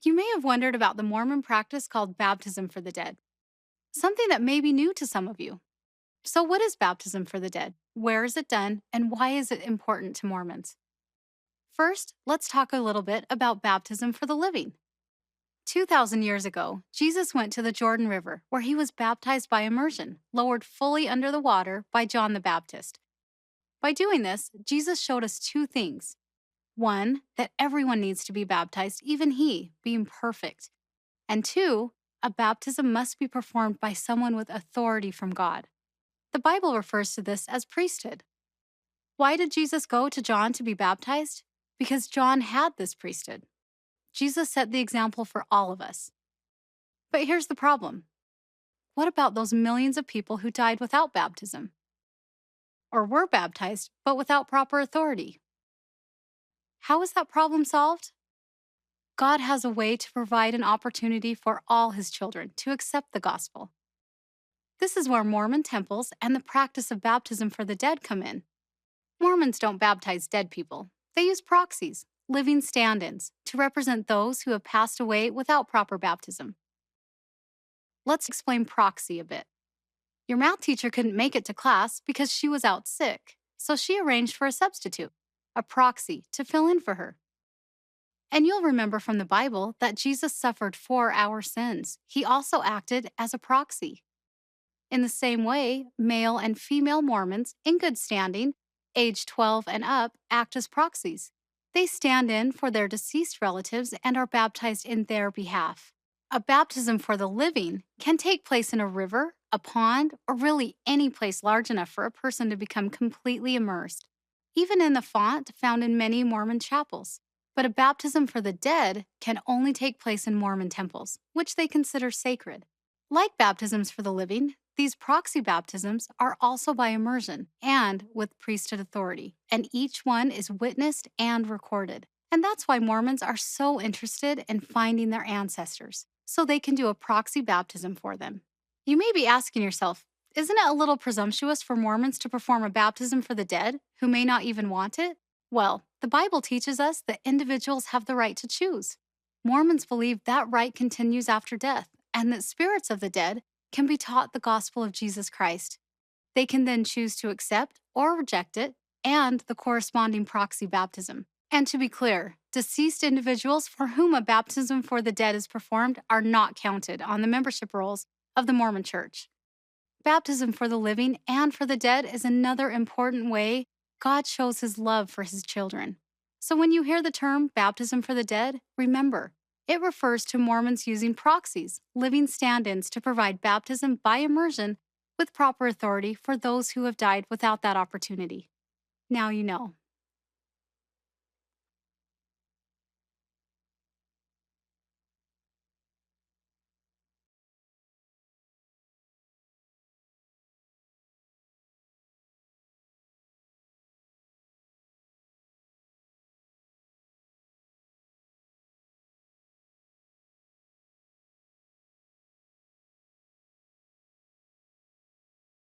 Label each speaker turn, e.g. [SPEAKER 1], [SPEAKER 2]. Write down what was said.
[SPEAKER 1] You may have wondered about the Mormon practice called baptism for the dead, something that may be new to some of you. So, what is baptism for the dead? Where is it done? And why is it important to Mormons? First, let's talk a little bit about baptism for the living. 2,000 years ago, Jesus went to the Jordan River where he was baptized by immersion, lowered fully under the water by John the Baptist. By doing this, Jesus showed us two things. One, that everyone needs to be baptized, even he, being perfect. And two, a baptism must be performed by someone with authority from God. The Bible refers to this as priesthood. Why did Jesus go to John to be baptized? Because John had this priesthood. Jesus set the example for all of us. But here's the problem. What about those millions of people who died without baptism? Or were baptized, but without proper authority? How is that problem solved? God has a way to provide an opportunity for all his children to accept the gospel. This is where Mormon temples and the practice of baptism for the dead come in. Mormons don't baptize dead people. They use proxies, living stand ins, to represent those who have passed away without proper baptism. Let's explain proxy a bit. Your math teacher couldn't make it to class because she was out sick, so she arranged for a substitute, a proxy, to fill in for her. And you'll remember from the Bible that Jesus suffered for our sins. He also acted as a proxy. In the same way, male and female Mormons in good standing, age 12 and up, act as proxies. They stand in for their deceased relatives and are baptized in their behalf. A baptism for the living can take place in a river, a pond, or really any place large enough for a person to become completely immersed, even in the font found in many Mormon chapels. But a baptism for the dead can only take place in Mormon temples, which they consider sacred. Like baptisms for the living, these proxy baptisms are also by immersion and with priesthood authority, and each one is witnessed and recorded. And that's why Mormons are so interested in finding their ancestors, so they can do a proxy baptism for them. You may be asking yourself, isn't it a little presumptuous for Mormons to perform a baptism for the dead who may not even want it? Well, the Bible teaches us that individuals have the right to choose. Mormons believe that right continues after death, and that spirits of the dead can be taught the gospel of Jesus Christ. They can then choose to accept or reject it and the corresponding proxy baptism. And to be clear, deceased individuals for whom a baptism for the dead is performed are not counted on the membership rolls of the Mormon Church. Baptism for the living and for the dead is another important way God shows his love for his children. So when you hear the term baptism for the dead, remember, it refers to Mormons using proxies, living stand ins, to provide baptism by immersion with proper authority for those who have died without that opportunity. Now you know.